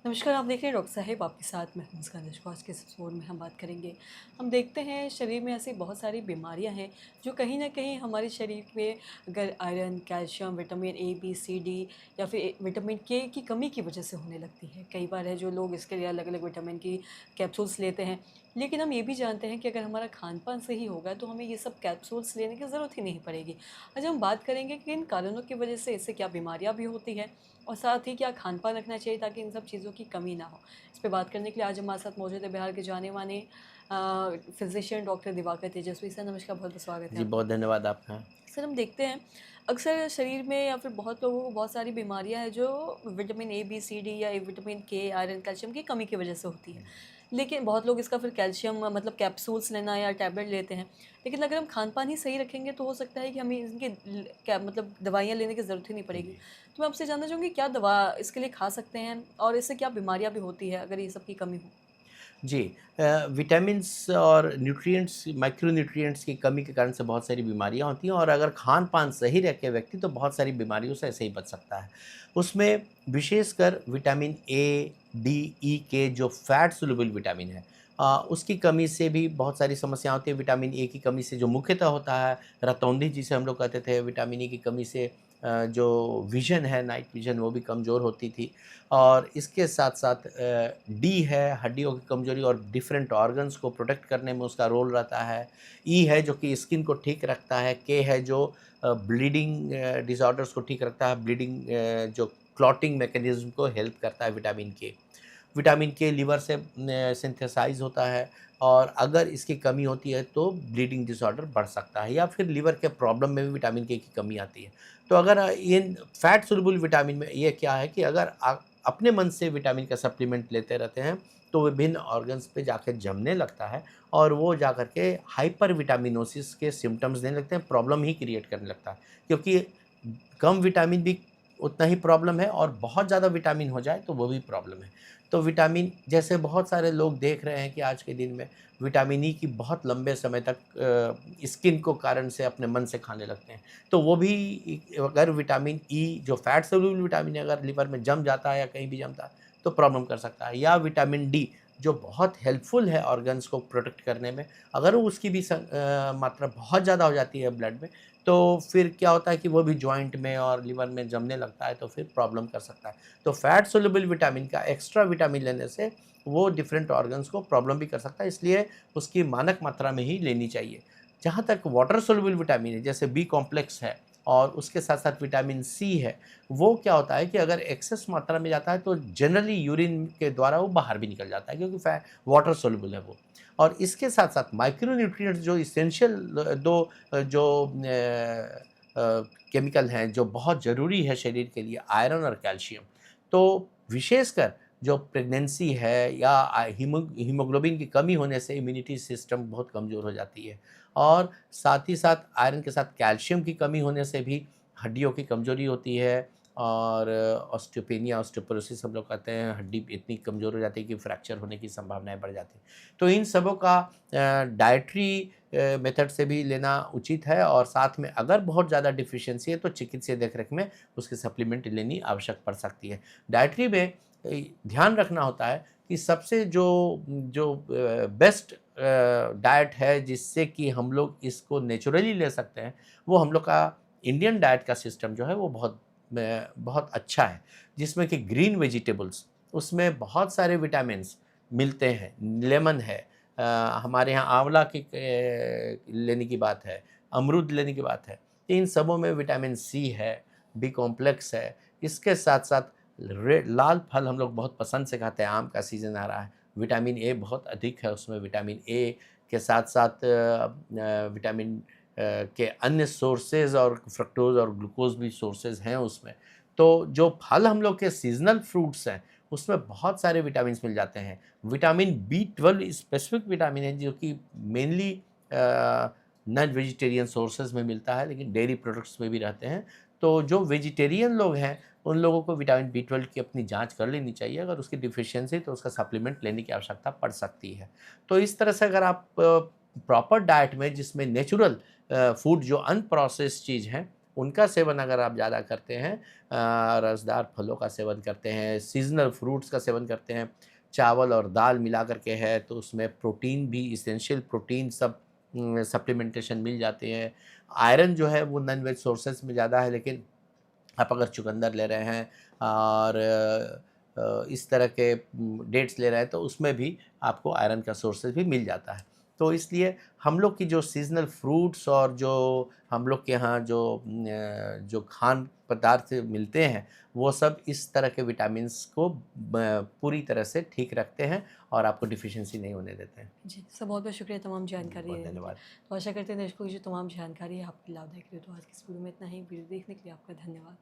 नमस्कार, आप देख रहे हैं डॉक्टर साहिब आपके साथ मैं हूं मुस्कान दशको। आज के इस एपिसोड में हम बात करेंगे। हम देखते हैं शरीर में ऐसी बहुत सारी बीमारियां हैं जो कहीं न कहीं हमारे शरीर में अगर iron, calcium, vitamin A, B, C, D या फिर विटामिन के की कमी की वजह से होने लगती है। कई बार है जो लोग इसके लिए अलग-अलग विटामिन की कैप्सूल्स लेते हैं। लेकिन हम ये भी जानते हैं कि अगर हमारा खान-पान सही होगा तो हमें ये सब कैप्सूल्स लेने की ज़रूरत ही नहीं पड़ेगी। आज हम बात करेंगे कि इन कारणों की वजह से इससे क्या बीमारियाँ भी होती हैं और साथ ही क्या खान-पान रखना चाहिए ताकि इन सब चीज़ों की कमी ना हो। इस पे बात करने के लिए आज हमारे साथ मौजूद है बिहार के जाने-माने फिज़िशियन डॉक्टर दिवाकर तेजस्वी सर। नमस्कार, बहुत-बहुत स्वागत है जी, आपका। बहुत धन्यवाद आपका। सर, हम देखते हैं अक्सर शरीर में या फिर बहुत लोगों को बहुत सारी बीमारियां हैं जो vitamin A, B, C, D या विटामिन के, आयरन, कैल्शियम की कमी की वजह से होती है। लेकिन बहुत लोग इसका फिर कैल्शियम मतलब कैप्सूल्स लेना या टैबलेट लेते हैं। लेकिन अगर हम खान-पान ही सही रखेंगे तो हो सकता है कि हमें इनकी क्या मतलब दवाइयाँ लेने की ज़रूरत ही नहीं पड़ेगी। जी। तो मैं आपसे जानना चाहूँगी क्या दवा इसके लिए खा सकते हैं और इससे क्या बीमारियाँ भी होती है अगर ये सब की कमी हो? जी, विटामिन्स और न्यूट्रिएंट्स, माइक्रो न्यूट्रिएंट्स की कमी के कारण से बहुत सारी बीमारियाँ होती हैं और अगर खान-पान सही रखे व्यक्ति तो बहुत सारी बीमारियों से ऐसे ही बच सकता है। उसमें विशेषकर विटामिन ए, डी, ई के जो फैट सोल्यूबल विटामिन है उसकी कमी से भी बहुत सारी समस्या होती है। विटामिन ए की कमी से जो मुख्यतः होता है रतौंधी जिसे हम लोग कहते थे, विटामिन ई की कमी से जो विज़न है, नाइट विज़न वो भी कमज़ोर होती थी। और इसके साथ-साथ डी है, हड्डियों की कमज़ोरी और डिफरेंट ऑर्गन्स को प्रोटेक्ट करने में उसका रोल रहता है। ई है जो कि स्किन को ठीक रखता है। के है जो ब्लीडिंग डिसऑर्डर्स को ठीक रखता है। ब्लीडिंग जो क्लॉटिंग मैकेनिज़्म को हेल्प करता है विटामिन के। विटामिन के लिवर से सिंथेसाइज़ होता है और अगर इसकी कमी होती है तो ब्लीडिंग डिसऑर्डर बढ़ सकता है या फिर लिवर के प्रॉब्लम में भी विटामिन के की कमी आती है। तो अगर इन फैट सोल्यूबल विटामिन में ये क्या है कि अगर अपने मन से विटामिन का सप्लीमेंट लेते रहते हैं तो विभिन्न ऑर्गन्स पे जाकर जमने लगता है और वो जाकर के हाइपर विटामिनोसिस के सिम्पटम्स देने लगते हैं, प्रॉब्लम ही क्रिएट करने लगता है। क्योंकि कम विटामिन भी उतना ही प्रॉब्लम है और बहुत ज़्यादा विटामिन हो जाए तो वो भी प्रॉब्लम है। तो विटामिन जैसे बहुत सारे लोग देख रहे हैं कि आज के दिन में विटामिन ई की बहुत लंबे समय तक स्किन को कारण से अपने मन से खाने लगते हैं। तो वो भी अगर विटामिन ई जो फैट सोल्यूबल विटामिन है अगर लिवर में जम जाता है या कहीं भी जमता है तो प्रॉब्लम कर सकता है। या विटामिन डी जो बहुत हेल्पफुल है ऑर्गन्स को प्रोटेक्ट करने में, अगर उसकी भी मात्रा बहुत ज़्यादा हो जाती है ब्लड में तो फिर क्या होता है कि वो भी जॉइंट में और लिवर में जमने लगता है तो फिर प्रॉब्लम कर सकता है। तो फैट सोल्यूबल विटामिन का एक्स्ट्रा विटामिन लेने से वो डिफरेंट ऑर्गन्स को प्रॉब्लम भी कर सकता है, इसलिए उसकी मानक मात्रा में ही लेनी चाहिए। जहाँ तक वाटर सोल्यूबल विटामिन है जैसे बी कॉम्प्लेक्स है और उसके साथ-साथ विटामिन सी है, वो क्या होता है कि अगर एक्सेस मात्रा में जाता है तो जनरली यूरिन के द्वारा वो बाहर भी निकल जाता है क्योंकि वाटर सोल्यूबल है वो। और इसके साथ-साथ माइक्रो न्यूट्रिएंट्स जो एसेंशियल दो जो केमिकल हैं जो बहुत ज़रूरी है शरीर के लिए, आयरन और कैल्शियम। तो विशेषकर जो प्रेगनेंसी है या हीमोग्लोबिन की कमी होने से इम्यूनिटी सिस्टम बहुत कमज़ोर हो जाती है और साथ ही साथ आयरन के साथ कैल्शियम की कमी होने से भी हड्डियों की कमज़ोरी होती है और ऑस्टियोपेनिया, ऑस्टियोपोरोसिस हम लोग कहते हैं, हड्डी इतनी कमज़ोर हो जाती है कि फ्रैक्चर होने की संभावनाएँ बढ़ जाती हैं। तो इन सबों का डाइटरी मेथड से भी लेना उचित है और साथ में अगर बहुत ज़्यादा डिफ़िशियंसी है तो चिकित्सीय देख-रेख में उसकी सप्लीमेंट लेनी आवश्यक पड़ सकती है। डाइटरी में ध्यान रखना होता है कि सबसे जो जो बेस्ट डाइट है जिससे कि हम लोग इसको नेचुरली ले सकते हैं, वो हम लोग का इंडियन डाइट का सिस्टम जो है वो बहुत अच्छा है। जिसमें कि ग्रीन वेजिटेबल्स उसमें बहुत सारे विटामिन्स मिलते हैं, लेमन है, अ, हमारे यहाँ आंवला की लेने की बात है, अमरूद लेने की बात है। इन सबों में विटामिन सी है, बी कॉम्प्लेक्स है। इसके साथ-साथ लाल फल हम लोग बहुत पसंद से खाते हैं, आम का सीज़न आ रहा है, विटामिन ए बहुत अधिक है उसमें। विटामिन ए के साथ-साथ विटामिन के अन्य सोर्सेज़ और फ्रक्टोज़ और ग्लूकोज़ भी सोर्सेज़ हैं उसमें। तो जो फल हम लोग के सीज़नल फ्रूट्स हैं, उसमें बहुत सारे विटामिन्स मिल जाते हैं। विटामिन बी12 स्पेसिफिक विटामिन है जो कि मेनली नॉन वेजिटेरियन सोर्सेज़ में मिलता है लेकिन डेयरी प्रोडक्ट्स में भी रहते हैं। तो जो वेजिटेरियन लोग हैं, उन लोगों को विटामिन बी12 की अपनी जाँच कर लेनी चाहिए। अगर उसकी डिफ़िशियंसी है तो उसका सप्लीमेंट लेने की आवश्यकता पड़ सकती है। तो इस तरह से अगर आप प्रॉपर डाइट में जिसमें नेचुरल फूड जो अनप्रोसेस्ड चीज़ हैं, उनका सेवन अगर आप ज़्यादा करते हैं, रसदार फलों का सेवन करते हैं, सीज़नल फ्रूट्स का सेवन करते हैं, चावल और दाल मिला कर के है तो उसमें प्रोटीन भी, इसेंशियल प्रोटीन सब सप्लीमेंटेशन मिल जाते हैं। आयरन जो है वो नॉन वेज सोर्सेज में ज़्यादा है, लेकिन आप अगर चुकंदर ले रहे हैं और इस तरह के डेट्स ले रहे हैं तो उसमें भी आपको आयरन का सोर्सेज भी मिल जाता है। तो इसलिए हम लोग की जो सीज़नल फ्रूट्स और जो हम लोग के यहाँ जो खान पदार्थ मिलते हैं वो सब इस तरह के विटामिन्स को पूरी तरह से ठीक रखते हैं और आपको डिफिशिएंसी नहीं होने देते हैं। जी, सर बहुत बहुत शुक्रिया तमाम जानकारी बहुत देने के लिए। धन्यवाद। तो आशा करते हैं दर्शकों की जो तमाम जानकारी है आपकी लाभदायक रही। तो आज की इस वीडियो में इतना ही। वीडियो देखने के लिए आपका धन्यवाद।